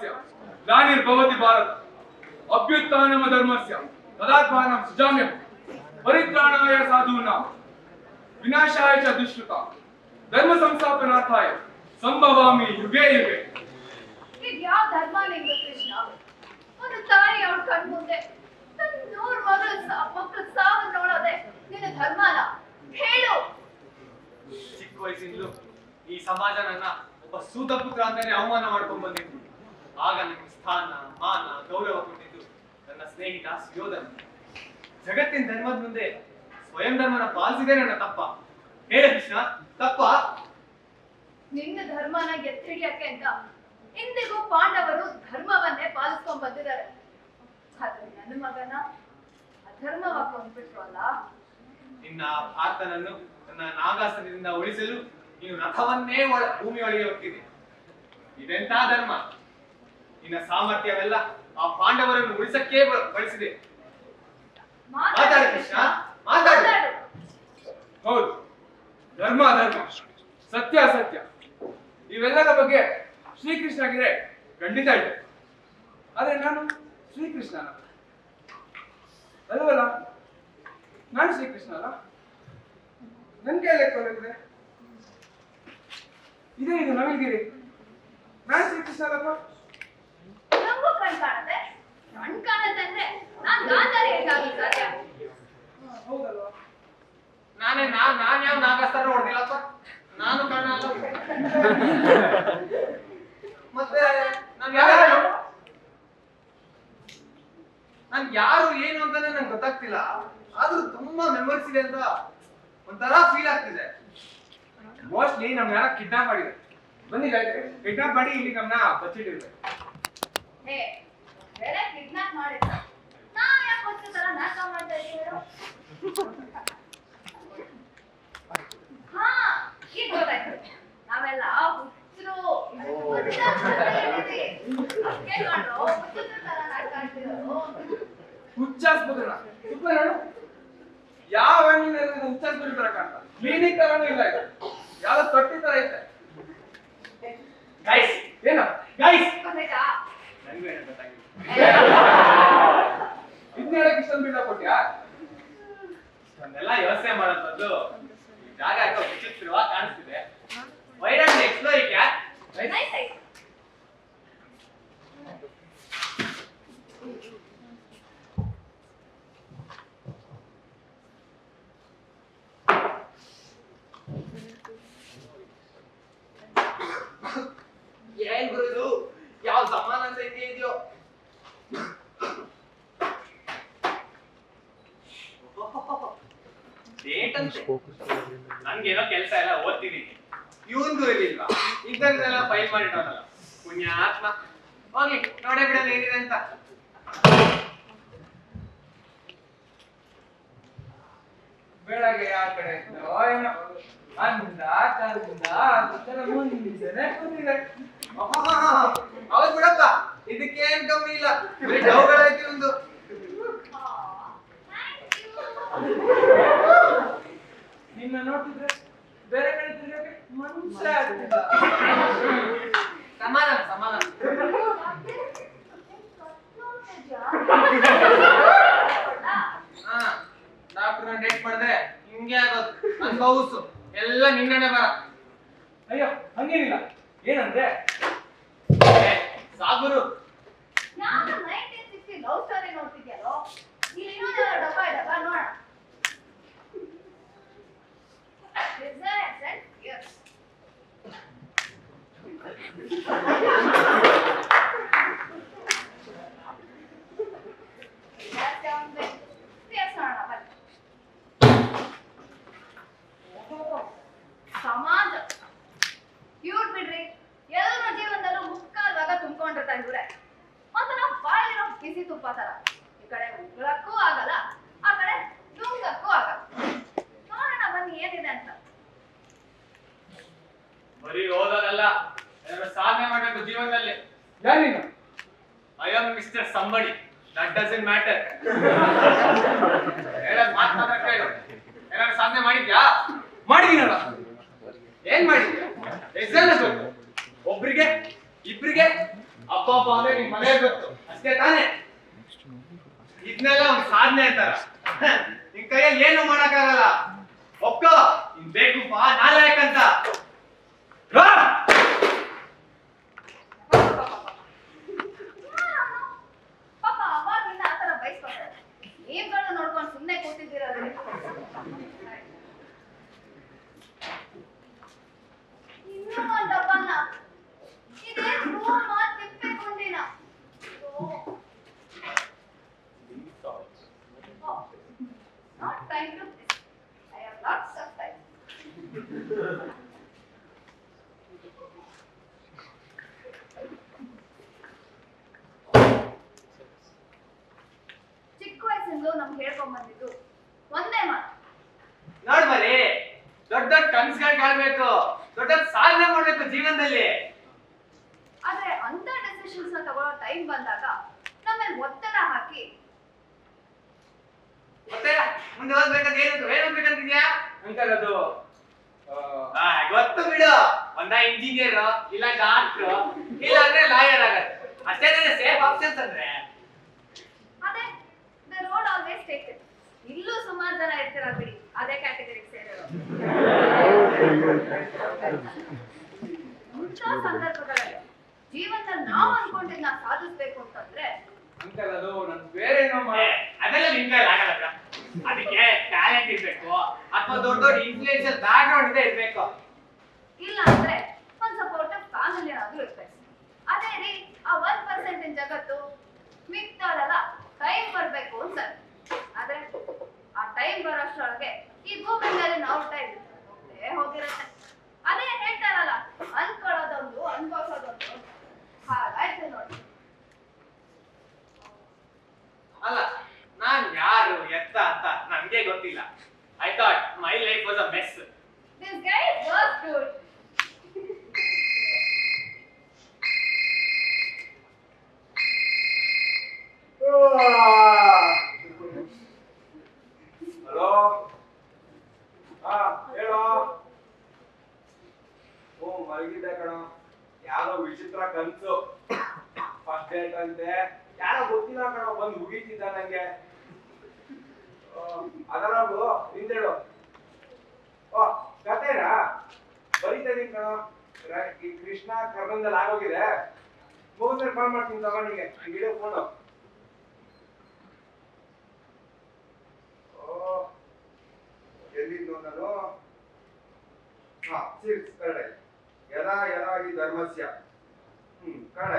धर्मस्य ग्लानिर्भवति भारत अभ्युत्थानम धर्मस्य तदात्मानं सृजाम्यहं परित्राणाय साधूनां विनाशाय च दुष्कृतां धर्म संस्थापनार्थाय संभवामि युगे युगे। ಯಾವ ಧರ್ಮ ನಿಂದು ಕೃಷ್ಣ? ಒಂದು ತಾಯಿ ಅವಳ ಕಣ್ ಮುಂದೆ ನೂರು ಮಕ್ಕಳು ಸಾವು ನೋಡೋದೆ ನಿನ್ನ ಧರ್ಮನ? ಹೇಳು. ಚಿಕ್ಕ ವಯಸ್ಸಿಂದಲೂ ಈ ಸಮಾಜ ನನ್ನ ಒಬ್ಬ ಸೂತ ಪುತ್ರ ಅಂತಾನೆ ಅವಮಾನ ಮಾಡ್ಕೊಂಡ್ ಬಂದಿದ್ದು. ಆಗ ನನಗೆ ಸ್ಥಾನ ಮಾನ ಗೌರವ ಕೊಟ್ಟಿದ್ದು ನನ್ನ ಸ್ನೇಹಿತ ಸುಯೋಧನ. ಜಗತ್ತಿನ ಧರ್ಮದ ಮುಂದೆ ಸ್ವಯಂ ಧರ್ಮನ ಪಾಲಿಸಿದೆ ನನ್ನ ತಪ್ಪ? ಹೇಳ ಕೃಷ್ಣ, ತಪ್ಪ? ನಿನ್ನ ಧರ್ಮನ ಎತ್ತಿಡಿಯಕ್ಕೆ ಅಂತ ಇಂದಿಗೂ ಪಾಂಡವರು ಧರ್ಮವನ್ನೇ ಪಾಲಿಸ್ಕೊಂಡ್ ಬಂದಿದ್ದಾರೆ. ಆದ್ರೆ ನನ್ನ ಮಗನ ಅಧರ್ಮವಾಗಿ ಕೊಂಡ್ಬಿಟ್ರು ಅಲ್ಲ. ನಿನ್ನ ಭಾರತನನ್ನು ನನ್ನ ನಾಗಾಸನದಿಂದ ಉಳಿಸಲು ನೀನು ರಥವನ್ನೇ ಭೂಮಿ ಒಳಗೆ ಹೊಟ್ಟಿದೆ. ಇದೆಂತ ಧರ್ಮ? ನಿನ್ನ ಸಾಮರ್ಥ್ಯವೆಲ್ಲ ಆ ಪಾಂಡವರನ್ನು ಉಳಿಸಕ್ಕೆ ಬಳಸಿದೆ. ಮಾತಾಡು ಕೃಷ್ಣ, ಮಾತಾಡು. ಹೌದು, ಧರ್ಮ ಧರ್ಮ, ಸತ್ಯ ಸತ್ಯ, ಇವೆಲ್ಲರ ಬಗ್ಗೆ ಶ್ರೀಕೃಷ್ಣಗಿರೆ ಖಂಡಿತ ಇದೆ. ಆದ್ರೆ ನಾನು ಶ್ರೀಕೃಷ್ಣನ ಅಲ್ವಲ್ಲ? ನಾನು ಶ್ರೀಕೃಷ್ಣ ಅಲ್ಲ? ನನ್ ಕೈಯಲ್ಲಿ ಕೊಲ್ಲಿದ್ರೆ ಇದೇ ಇದು ನಮಗಿರಿ. ನಾನು ಶ್ರೀಕೃಷ್ಣ ಅಲ್ಲಪ್ಪ? ನಂಗೂ ಕಣ್ ಕಾಣತ್ತೆ. ಕಣ್ ಕಾಣತ್ತೆ ಅಂದ್ರೆ ನಾನ್ ಗಾಂಧಾರಿ ಹೇಗಾಗಿ ಸಾಧ್ಯ? ಹೌದಲ್ವಾ? ನಾನ್ ಯಾವ ನಾಗಸ್ತಾರ ಹೊಡೆದಿಲ್ಲಪ್ಪ. ನಾನು ಕಾಣಲ್ಲ. ಮತ್ತೆ ನನ್ ಯಾರು ಏನು ಅಂತಾನೆ ನಂಗೆ ಗೊತ್ತಾಗ್ತಿಲ್ಲ. ಆದ್ರೂ ತುಂಬಾ ಮೆಮೊರೀಸ್ ಇದೆ ಅಂತ ಒಂಥರ ಫೀಲ್ ಆಗ್ತಿದೆ. ಮೋಸ್ಟ್ಲಿ ನಮ್ನ ಯಾರ ಕಿಡ್ನಾಪ್ ಮಾಡಿದೆ. ಬನ್ನಿ ಕಿಡ್ನಾಪ್ ಮಾಡಿ ಇಲ್ಲಿ ನಮ್ನ ಬಚ್ಚಿಟ್ಟಿರ್ಬೇಕು. ಹೇ, ಬೇರೆ ಕಿಡ್ನಾಪ್ ಮಾಡಿದ್ದ ನಾವ್ ಯಾಕೆ ಹೊಸ ತರ ನಾಟಕ ಮಾಡ್ತಾ ಇದೀವಿ? ಹಾ, ಈಗ ಗೊತ್ತಾಯ್ತು. ನಾವೆಲ್ಲ ಹುಚ್ಚರು ಹುಚ್ಚಾಸ್ಪತ್ರೆ ಯಾವ ಹುಚ್ಚಾಸ್ಪತ್ರೆ ತರ ಕಾಣ್ತ? ಕ್ಲಿನಿಕ್ ತರಾನು ಇಲ್ಲ ಇದು, ಯಾವ್ದೋ ತೊಟ್ಟಿ ತರ ಐತೆ. ಗೈಸ್, ಏನ ಗೈಸ್, ಗೊತ್ತಾಯ್ತಾ? ನನಗೂ ಏನೋ ಗೊತ್ತಾಗಿಲ್ಲ. ಇದನ್ನ ಹೇಳಕ್ ಇಷ್ಟೊಂದು ಬಿಡ ಕೊಟ್ಯಾ? ಒಂದೆಲ್ಲ ಯೋಚನೆ ಮಾಡೋದ್ ಬದಲು ಈ ಜಾಗ ಯಾಕೋ ವಿಚಿತ್ರವಾಗಿ ಕಾಣಿಸ್ತಿದೆ. Why don't we explore it ಯಾರ್? Nice idea. ಏನ್ ಗುರು ಇದು? ಯಾವ ಸಮಾನ ಅಂತ ಇದೆಯೋ? ಡೇಟ್ ಅಂತ ನನ್ಗೇನೋ ಕೆಲಸ ಎಲ್ಲ ಓದ್ತಿದ್ದೀನಿ. ಇವನ್ಗೂ ಇರ್ಲಿಲ್ವಾ? ಇದ್ದಂಗೆಲ್ಲ ಫೈಲ್ ಮಾಡಿಟ್ಟವನಲ್ಲ ಪುಣ್ಯಾತ್ಮ. ಹೋಗ್ಲಿ ನೋಡೇ ಬಿಡೋದು ಏನಿದೆ ಅಂತ. ಬೆಳಗ್ಗೆ ಯಾವ ಕಡೆ ಇದ್ದೋ ಏನೋ ಅಂದ ಕರ್ದಿಂದ ಮುಂದೆ ಕೂತಿದೆ. ಹೌದ್ ಬಿಡಪ್ಪ, ಇದಕ್ಕೇನ್ ಕಮ್ಮಿ ಇಲ್ಲ. ಬರೀ ಡೌಗಳಾಯ್ತು ಒಂದು. ನಿನ್ನ ನೋಡ್ತಿದ್ರೆ ಬೇರೆ ಕಡೆ ತಿರ್ಗಕ್ಕೆ ಮನ್ಸೇ ಆಗ್ತಿಲ್ಲ. ಸಮಾಧಾನ ಸಮಾಧಾನ. ಹಾ, ಡಾಕ್ಟರ್ನ ಡೇಟ್ ಮಾಡಿದ್ರೆ ಹಿಂಗೆ ಆಗೋದು. ಅನ್ಭವಿಸು, ಎಲ್ಲ ನಿನ್ನನೆ ಬರ. ಅಯ್ಯೋ ಹಂಗೇನಿಲ್ಲ. ಏನಂದ್ರೆ ಸಾಗುರು ನಾನು 1960 ಲವ್ ಸ್ಟೋರಿ ನೋಡ್ತಿದ್ಯಲ್ಲೋ, ಇಲ್ಲಿ ಇನ್ನೊಂದು ಡಬ್ಬ ಡಬ್ಬ ನೋಡ. Yes. ಸಮಾಜ ಕ್ಯೂಟ್ ಬಿಡ್ರಿ. ಎಲ್ಲರ ಜೀವನದಲ್ಲೂ ಮುಕ್ಕಾಲ್ ಭಾಗ ತುಂಬಿಕೊಂಡಿರ್ತಾ ಇವ್ರೆ. ಮತ್ತೆ ನಾವು ಬಾಯಿರೋ ಬಿಸಿ ತುಪ್ಪ ತರ. ಈ ಕಡೆ ಉಗ್ರಕ್ಕೂ ಆಗಲ್ಲ, ಆ ಕಡೆ ನುಂಗಕ್ಕೂ ಆಗಲ್ಲ. ನೋಡೋಣ ಬನ್ನಿ ಏನಿದೆ ಅಂತ. ಬರೀ ಓದೋದಲ್ಲ, ಏನಾದ್ರು ಸಾಧನೆ ಮಾಡಬೇಕು ಜೀವನದಲ್ಲಿ. ಯಾರಿನ? I am mister somebody, that doesn't matter. ಹೇಳೋದು ಮಾತ್ರ ಕೇಳು. ಏನಾದ್ರು ಸಾಧನೆ ಮಾಡಿದ್ಯಾ? ಮಾಡಿದೀನಲ್ಲ. ಏನ್ ಮಾಡಿದ್ಯಾ? ಎಕ್ಸಾಮ್ ಒಬ್ರಿಗೆ ಇಬ್ರಿಗೆ ಅಪ್ಪ ಅಂದ್ರೆ ನಿಮ್ ಮನೆ ಗೊತ್ತು ಅಷ್ಟೇ ತಾನೇ. ಇದನ್ನೆಲ್ಲ ಒಂದ್ ಸಾಧನೆ ಅಂತಾರ. ನಿನ್ ಕೈಯಲ್ಲಿ ಏನು ಮಾಡಕ್ಕಾಗಲ್ಲ. ಒಪ್ಕೋ, ನಿನ್ ಬೇಕುಪ್ಪ ನಾಲಾಯಕ್ ಅಂತ. ಪಾಪ ಅವಾಗಿಂದ ಆತರ ಬಯಸ್ಕೊತಾರೆ. ನೀವುಗಳು ನೋಡ್ಕೊಂಡು ಸುಮ್ಮನೆ ಕೂತಿದ್ದೀರಲ್ಲ. ಇನ್ನೂ ಒಂದಪ್ಪನ ಇದೇ ರೂಮ ತಿಪ್ಪೆ ಕೊಂಡಿನ. Not time to this. I have lots of time. ಚಿಕ್ಕ ವಯಸ್ಸಿಂದ ನಮ್ಗೆ ಹೇಳ್ಕೊಂಡ್ ಬಂದಿದ್ದು ಒಂದೇ ಮಾತು. ನೋಡ್ ಬರೀ ದೊಡ್ಡ ದೊಡ್ಡ ಕನ್ಸುಗಳು ಕಾಣ್ಬೇಕು, ದೊಡ್ಡ ದೊಡ್ಡ ಸಾಧನೆ ಮಾಡ್ಬೇಕು ಜೀವನದಲ್ಲಿ. ಆದ್ರೆ ಅಂತ ಡೆಸಿಷನ್ಸ್ ನ ತಗೊಳ್ಳೋ ಟೈಮ್ ಬಂದಾಗ ನಮ್ಮಲ್ಲಿ ಒತ್ತಡ ಹಾಕಿ ಮತ್ತೆ ಮುಂದೆ ಓದ್ಬೇಕಂತ ಏನ್ ಓದ್ಬೇಕಂತಿದ್ಯಾ? ಅಂಕಲ್ ಅದು ಗೊತ್ತು ಬಿಡು. ಒಂದ ಇಂಜಿನಿಯರ್, ಇಲ್ಲ ಡಾಕ್ಟರ್, ಇಲ್ಲ ಅಂದ್ರೆ ಲಾಯರ್ ಆಗತ್ತೆ. ಅಷ್ಟೇ ತಾನೇ ಸೇಫ್ ಆಪ್ಷನ್ಸ್ ಅಂದ್ರೆ. ಅದೇ the road always take it. ಇಲ್ಲೂ ಸುಮಾರು ಜನ ಇರ್ತೀರ ಬಿಡಿ ಅದೇ ಕ್ಯಾಟಗರಿಗೆ ಸೇರಿರೋ. ಇಂಥ ಸಂದರ್ಭಗಳಲ್ಲಿ ಜೀವನದಲ್ಲಿ ನಾವು ಅನ್ಕೊಂಡಿದ್ನ ಸಾಧಿಸ್ಬೇಕು ಅಂತಂದ್ರೆ ಅಂಕಲ್ ಅದು ನನ್ ಬೇರೇನೋ ಅದೆಲ್ಲ ನಿನ್ ಕೈಲಿ ಆಗಲ್ಲ. ಅದಕ್ಕೆ ಟ್ಯಾಲೆಂಟ್ ಇರ್ಬೇಕು ಅಥವಾ ದೊಡ್ಡ ದೊಡ್ಡ ಇನ್ಫ್ಲೂಯೆನ್ಷಿಯಲ್ ಬ್ಯಾಕ್ ಗ್ರೌಂಡ್ ಇದೆ ಇರ್ಬೇಕು. ಇಲ್ಲ ಅಂದ್ರೆ ಒಂದ್ ಸಪೋರ್ಟಿವ್ ಫ್ಯಾಮಿಲಿ ಏನಾದ್ರೂ ಇರ್ಬೇಕು. ಅದೇ ರೀ ಆ 1% ಇನ್ ಜಗತ್ತು ಮಿಕ್ತಾರಲ್ಲ ಟೈಮ್ ಬರ್ಬೇಕು ಅಂತ. ಆದ್ರೆ ಆ ಟೈಮ್ ಬರೋಷ್ಟ್ರೊಳಗೆ ಈ ಭೂಮಿ ಮೇಲೆ ನಾವು ಟೈಮ್ ಹೋಗಿರುತ್ತೆ. ಅದೇ ಹೇಳ್ತಾರಲ್ಲ, ಅನ್ಕೊಳ್ಳೋದೊಂದು ಅನ್ಭವಿಸೋದೊಂದು. ಹಾಗಾಯ್ತು ನೋಡಿ. ಅಲ್ಲ, ನಾನ್ ಯಾರು ಎತ್ತ ಅಂತ ನನ್ಗೆ ಗೊತ್ತಿಲ್ಲ. I thought my life was a mess. This guy is just good. Hello, ಹೇಳೋ. ಮಲಗಿದ್ದೆ ಕಣ. ಯಾರೋ ವಿಚಿತ್ರ ಕನ್ಸು. ಫಸ್ಟ್ ಡೇಟ್ ಅಂತೆ, ಯಾರೋ ಗೊತ್ತಿಲ್ಲ ಕಣ, ಬಂದು ಹುಗಿತಿದ್ದ ನಂಗೆ. ಅದರ ನಿಂದೇಳು. ಕತೆನಾ ಬರೀತಾ ಇದೀನಿ ಕಣ. ಈ ಕೃಷ್ಣ ಕರ್ನಂದಲ್ಲಿ ಆಗೋಗಿದೆ. ಮುಗಿದ್ರೆ ಕಾಲ್ ಮಾಡ್ತೀನಿ ತಗೊಂಡಿಗೆ ಇಡೀ ಫೋನು. ಎಲ್ಲಿದ್ದು ನಾನು? ಸೀರಿಯಸ್ ಕನ್ನಡ. ಯದಾ ಯದಾ ಹಿ ಧರ್ಮಸ್ಯ. ಕನ್ನಡ